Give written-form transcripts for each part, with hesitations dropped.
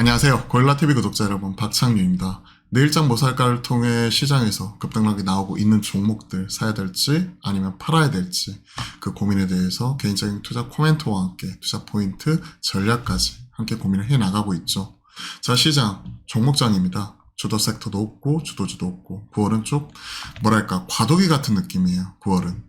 안녕하세요. 고릴라TV 구독자 여러분, 박창규입니다. 내일장 모살가를 통해 시장에서 급등락이 나오고 있는 종목들 사야 될지 아니면 팔아야 될지 그 고민에 대해서 개인적인 투자 코멘트와 함께 투자 포인트, 전략까지 함께 고민을 해 나가고 있죠. 자, 시장 종목장입니다. 주도 섹터도 없고 주도주도 없고 9월은 좀 뭐랄까 과도기 같은 느낌이에요. 9월은.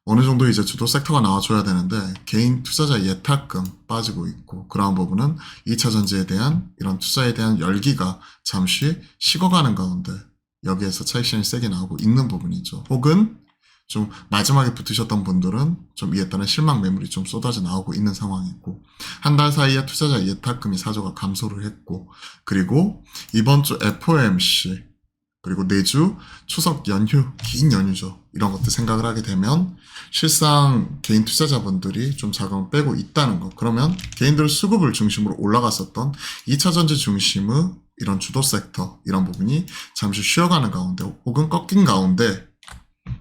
어느 정도 이제 주도 섹터가 나와줘야 되는데 개인 투자자 예탁금 빠지고 있고 그러한 부분은 2차 전지에 대한 이런 투자에 대한 열기가 잠시 식어가는 가운데 여기에서 차익실현이 세게 나오고 있는 부분이죠. 혹은 좀 마지막에 붙으셨던 분들은 좀 이에 따른 실망 매물이 좀 쏟아져 나오고 있는 상황이고 한 달 사이에 투자자 예탁금이 4조가 감소를 했고 그리고 이번 주 FOMC 그리고 내주 추석 연휴, 긴 연휴죠. 이런 것들 생각을 하게 되면 실상 개인 투자자분들이 좀 자금을 빼고 있다는 거. 그러면 개인들 수급을 중심으로 올라갔었던 2차 전지 중심의 이런 주도 섹터 이런 부분이 잠시 쉬어가는 가운데 혹은 꺾인 가운데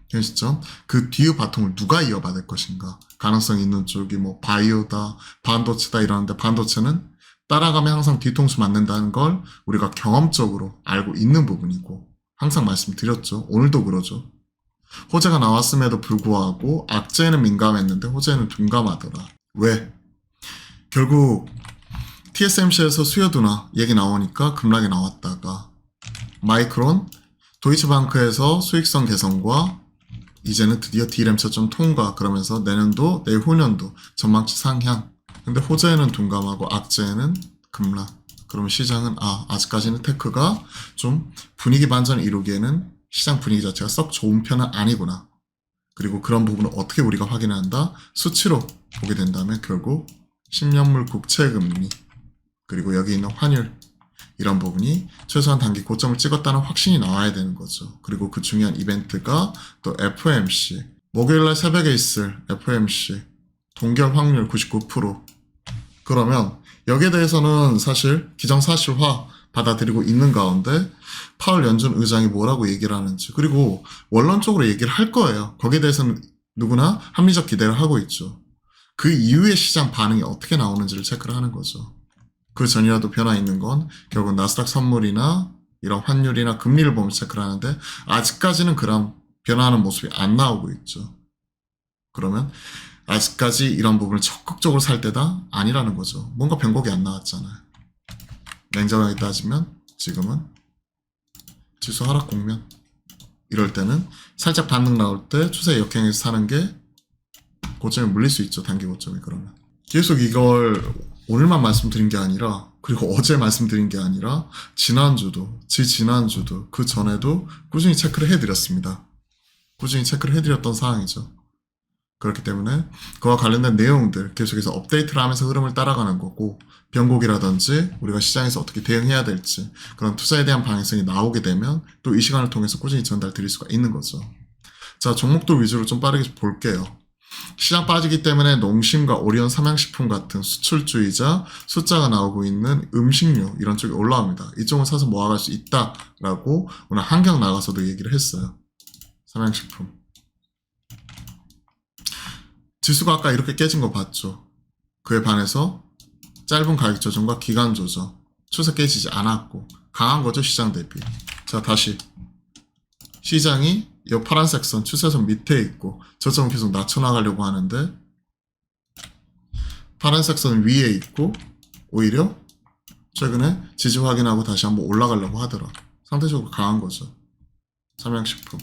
현 시점 그 뒤의 바통을 누가 이어받을 것인가. 가능성 있는 쪽이 뭐 바이오다, 반도체다 이러는데 반도체는 따라가면 항상 뒤통수 맞는다는 걸 우리가 경험적으로 알고 있는 부분이고 항상 말씀드렸죠. 오늘도 그러죠. 호재가 나왔음에도 불구하고 악재에는 민감했는데 호재에는 둔감하더라. 왜? 결국 TSMC에서 수요 둔화 얘기 나오니까 급락이 나왔다가 마이크론, 도이치방크에서 수익성 개선과 이제는 드디어 D램 차점 통과 그러면서 내년도, 내후년도 전망치 상향. 근데 호재에는 둔감하고 악재에는 급락. 그러면 시장은 아직까지는 테크가 좀 분위기 반전을 이루기에는 시장 분위기 자체가 썩 좋은 편은 아니구나. 그리고 그런 부분을 어떻게 우리가 확인한다? 수치로 보게 된다면 결국 10년물 국채금리 그리고 여기 있는 환율 이런 부분이 최소한 단기 고점을 찍었다는 확신이 나와야 되는 거죠. 그리고 그 중요한 이벤트가 또 FOMC 목요일날 새벽에 있을 FOMC 동결 확률 99%. 그러면 여기에 대해서는 사실 기정사실화 받아들이고 있는 가운데 파월 연준 의장이 뭐라고 얘기를 하는지 그리고 원론적으로 얘기를 할 거예요. 거기에 대해서는 누구나 합리적 기대를 하고 있죠. 그 이후에 시장 반응이 어떻게 나오는지를 체크를 하는 거죠. 그 전이라도 변화 있는 건 결국 나스닥 선물이나 이런 환율이나 금리를 보면 체크를 하는데 아직까지는 그런 변화하는 모습이 안 나오고 있죠. 그러면 아직까지 이런 부분을 적극적으로 살 때다? 아니라는 거죠. 뭔가 변곡이 안 나왔잖아요. 냉정하게 따지면 지금은 지수 하락 국면. 이럴 때는 살짝 반등 나올 때 추세 역행해서 사는 게 고점에 물릴 수 있죠. 단기 고점이 그러면. 계속 이걸 오늘만 말씀드린 게 아니라 그리고 어제 말씀드린 게 아니라 지난주도 지난주도 그 전에도 꾸준히 체크를 해드렸습니다. 꾸준히 체크를 해드렸던 사항이죠. 그렇기 때문에 그와 관련된 내용들 계속해서 업데이트를 하면서 흐름을 따라가는 거고 변곡이라든지 우리가 시장에서 어떻게 대응해야 될지 그런 투자에 대한 방향성이 나오게 되면 또 이 시간을 통해서 꾸준히 전달 드릴 수가 있는 거죠. 자, 종목들 위주로 좀 빠르게 볼게요. 시장 빠지기 때문에 농심과 오리온 삼양식품 같은 수출주이자 숫자가 나오고 있는 음식료 이런 쪽이 올라옵니다. 이쪽은 사서 모아갈 수 있다라고 오늘 한경 나가서도 얘기를 했어요. 삼양식품. 지수가 아까 이렇게 깨진 거 봤죠. 그에 반해서 짧은 가격 조정과 기간 조정 추세 깨지지 않았고 강한 거죠. 시장 대비. 자, 다시 시장이 이 파란색 선 추세선 밑에 있고 저점을 계속 낮춰나가려고 하는데 파란색 선 위에 있고 오히려 최근에 지지 확인하고 다시 한번 올라가려고 하더라. 상대적으로 강한 거죠. 삼양식품.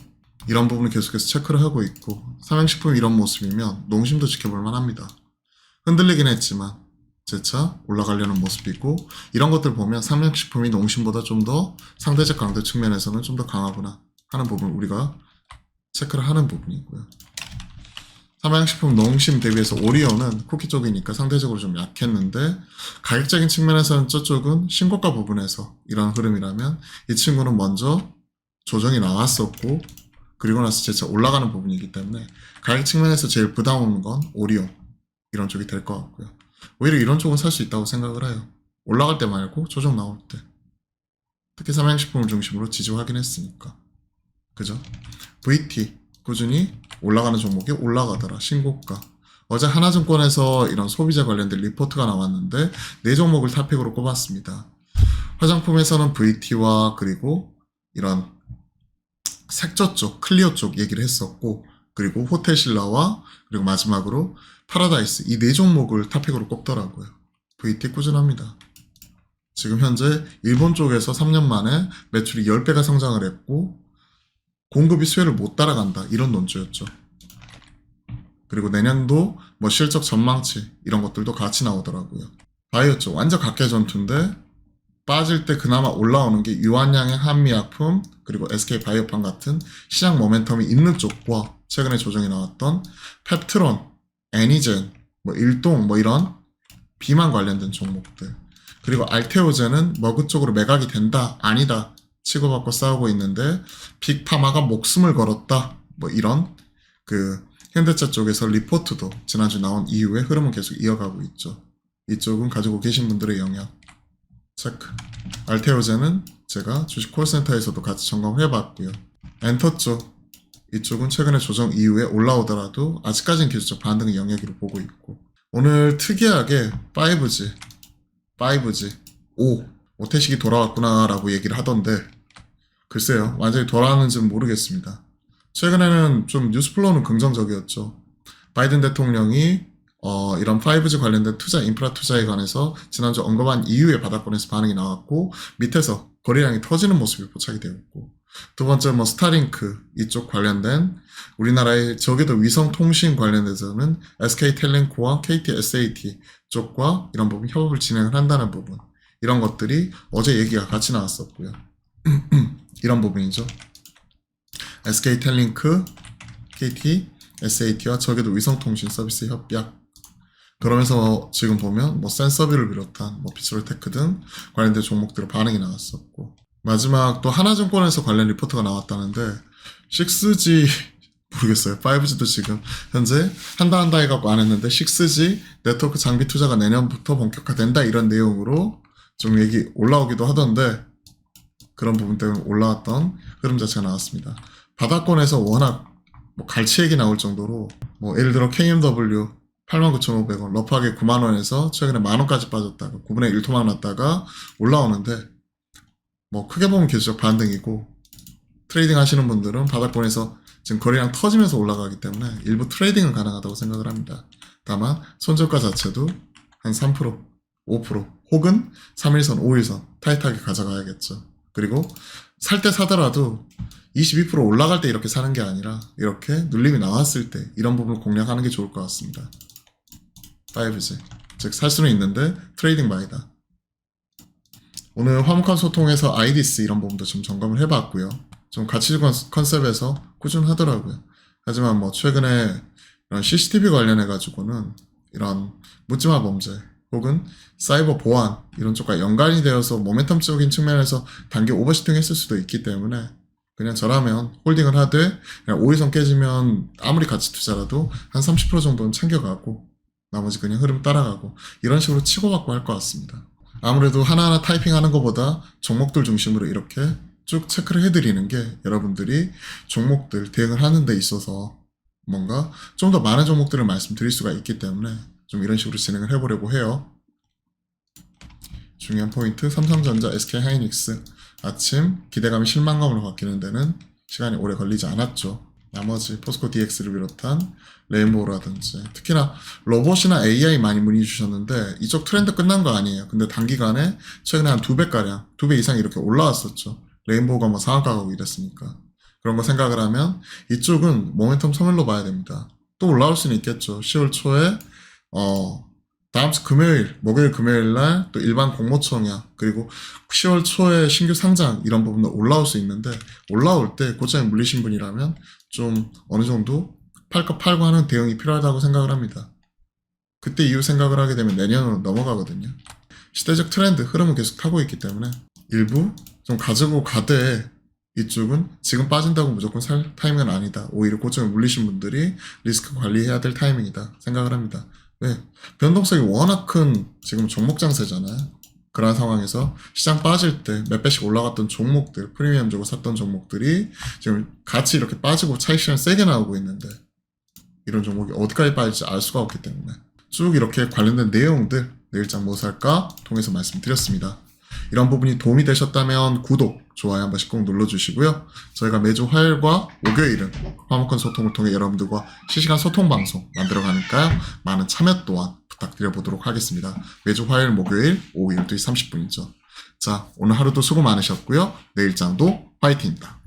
이런 부분을 계속해서 체크를 하고 있고 삼양식품이 이런 모습이면 농심도 지켜볼만 합니다. 흔들리긴 했지만 재차 올라가려는 모습이고 이런 것들 보면 삼양식품이 농심보다 좀 더 상대적 강도 측면에서는 좀 더 강하구나 하는 부분 우리가 체크를 하는 부분이고요. 삼양식품 농심 대비해서 오리온은 쿠키 쪽이니까 상대적으로 좀 약했는데 가격적인 측면에서는 저쪽은 신고가 부분에서 이런 흐름이라면 이 친구는 먼저 조정이 나왔었고 그리고 나서 재차 올라가는 부분이기 때문에 가격 측면에서 제일 부담 없는 건 오리온 이런 쪽이 될 것 같고요. 오히려 이런 쪽은 살 수 있다고 생각을 해요. 올라갈 때 말고 조정 나올 때. 특히 삼양식품을 중심으로 지지 확인했으니까. 그죠? VT 꾸준히 올라가는 종목이 올라가더라. 신고가. 어제 하나증권에서 이런 소비자 관련된 리포트가 나왔는데 4종목을 탑픽으로 꼽았습니다. 화장품에서는 VT와 그리고 이런 색조 쪽, 클리어 쪽 얘기를 했었고, 그리고 호텔신라와 그리고 마지막으로 파라다이스 이 네 종목을 탑픽으로 꼽더라고요. VT 꾸준합니다. 지금 현재 일본 쪽에서 3년 만에 매출이 10배가 성장을 했고 공급이 수요를 못 따라간다 이런 논조였죠. 그리고 내년도 뭐 실적 전망치 이런 것들도 같이 나오더라고요. 바이오 쪽 완전 각계 전투인데 빠질 때 그나마 올라오는 게 유한양의 한미약품 그리고 SK바이오팜 같은 시장 모멘텀이 있는 쪽과 최근에 조정이 나왔던 펩트론, 애니젠, 뭐 일동 뭐 이런 비만 관련된 종목들 그리고 알테오젠은 머그 쪽으로 매각이 된다 아니다 치고받고 싸우고 있는데 빅파마가 목숨을 걸었다 뭐 이런 그 현대차 쪽에서 리포트도 지난주 나온 이후에 흐름은 계속 이어가고 있죠. 이쪽은 가지고 계신 분들의 영향 체크. 알테오젠은 제가 주식 콜센터에서도 같이 점검을 해봤고요. 엔터 쪽 이쪽은 최근에 조정 이후에 올라오더라도 아직까지는 기술적 반등의 영역으로 보고 있고 오늘 특이하게 5G 5 태식이 돌아왔구나 라고 얘기를 하던데 글쎄요 완전히 돌아왔는지는 모르겠습니다. 최근에는 좀 뉴스플로우는 긍정적이었죠. 바이든 대통령이 이런 5G 관련된 투자, 인프라 투자에 관해서 지난주 언급한 이후에 바닥권에서 반응이 나왔고 밑에서 거래량이 터지는 모습이 포착이 되었고 두 번째 뭐 스타링크 이쪽 관련된 우리나라의 저궤도 위성 통신 관련해서는 SK텔레콤과 KTSAT 쪽과 이런 부분 협업을 진행을 한다는 부분 이런 것들이 어제 얘기가 같이 나왔었고요. 이런 부분이죠. SK텔레콤, KT, SAT와 저궤도 위성통신 서비스 협약 그러면서 지금 보면 뭐 센서비를 비롯한 뭐 피처럴테크 등 관련된 종목들로 반응이 나왔었고 마지막 또 하나증권에서 관련 리포트가 나왔다는데 6G 모르겠어요. 5G도 지금 현재 한다 해갖고 안 했는데 6G 네트워크 장비 투자가 내년부터 본격화된다 이런 내용으로 좀 얘기 올라오기도 하던데 그런 부분 때문에 올라왔던 흐름 자체가 나왔습니다. 바닥권에서 워낙 뭐 갈치 얘기 나올 정도로 뭐 예를 들어 KMW 89,500원, 러프하게 9만원에서 최근에 만원까지 빠졌다가 9분의 1 토막 났다가 올라오는데 뭐 크게 보면 기술적 반등이고 트레이딩 하시는 분들은 바닥권에서 지금 거래량 터지면서 올라가기 때문에 일부 트레이딩은 가능하다고 생각을 합니다. 다만 손절가 자체도 한 3%, 5% 혹은 3일선, 5일선 타이트하게 가져가야겠죠. 그리고 살 때 사더라도 22% 올라갈 때 이렇게 사는 게 아니라 이렇게 눌림이 나왔을 때 이런 부분을 공략하는 게 좋을 것 같습니다. 5G 즉 살 수는 있는데 트레이딩 바이다. 오늘 화목한 소통에서 아이디스 이런 부분도 좀 점검을 해봤고요. 좀 가치 컨셉에서 꾸준하더라고요. 하지만 뭐 최근에 이런 CCTV 관련해 가지고는 이런 묻지마 범죄 혹은 사이버 보안 이런 쪽과 연관이 되어서 모멘텀적인 측면에서 단기 오버시팅 했을 수도 있기 때문에 그냥 저라면 홀딩을 하되 그냥 5일선 깨지면 아무리 가치 투자라도 한 30% 정도는 챙겨가고 나머지 그냥 흐름 따라가고 이런 식으로 치고받고 할 것 같습니다. 아무래도 하나하나 타이핑하는 것보다 종목들 중심으로 이렇게 쭉 체크를 해드리는 게 여러분들이 종목들 대응을 하는 데 있어서 뭔가 좀 더 많은 종목들을 말씀드릴 수가 있기 때문에 좀 이런 식으로 진행을 해보려고 해요. 중요한 포인트 삼성전자, SK하이닉스 아침 기대감이 실망감으로 바뀌는 데는 시간이 오래 걸리지 않았죠. 나머지 포스코 DX를 비롯한 레인보우라든지 특히나 로봇이나 AI 많이 문의 주셨는데 이쪽 트렌드 끝난 거 아니에요. 근데 단기간에 최근에 한 2배가량 2배 이상 이렇게 올라왔었죠. 레인보우가 뭐 상한가 가고 이랬으니까 그런 거 생각을 하면 이쪽은 모멘텀 소멸로 봐야 됩니다. 또 올라올 수는 있겠죠. 10월 초에 다음 주 금요일, 목요일 금요일 날 또 일반 공모청약 그리고 10월 초에 신규 상장 이런 부분도 올라올 수 있는데 올라올 때 고점에 물리신 분이라면 좀 어느 정도 팔 거 팔고 하는 대응이 필요하다고 생각을 합니다. 그때 이후 생각을 하게 되면 내년으로 넘어가거든요. 시대적 트렌드 흐름은 계속 타고 있기 때문에 일부 좀 가지고 가되 이쪽은 지금 빠진다고 무조건 살 타이밍은 아니다. 오히려 고점에 물리신 분들이 리스크 관리해야 될 타이밍이다 생각을 합니다. 왜? 변동성이 워낙 큰 지금 종목 장세잖아요. 그런 상황에서 시장 빠질 때 몇 배씩 올라갔던 종목들, 프리미엄 주고 샀던 종목들이 지금 같이 이렇게 빠지고 차익 실현 세게 나오고 있는데 이런 종목이 어디까지 빠질지 알 수가 없기 때문에 쭉 이렇게 관련된 내용들 내일장 뭐 살까 통해서 말씀드렸습니다. 이런 부분이 도움이 되셨다면 구독, 좋아요 한 번씩 꼭 눌러주시고요. 저희가 매주 화요일과 목요일은 화목한 소통을 통해 여러분들과 실시간 소통 방송 만들어가니까요. 많은 참여 또한 부탁드려보도록 하겠습니다. 매주 화요일, 목요일 오후 12시 30분이죠. 자, 오늘 하루도 수고 많으셨고요. 내일장도 화이팅입니다.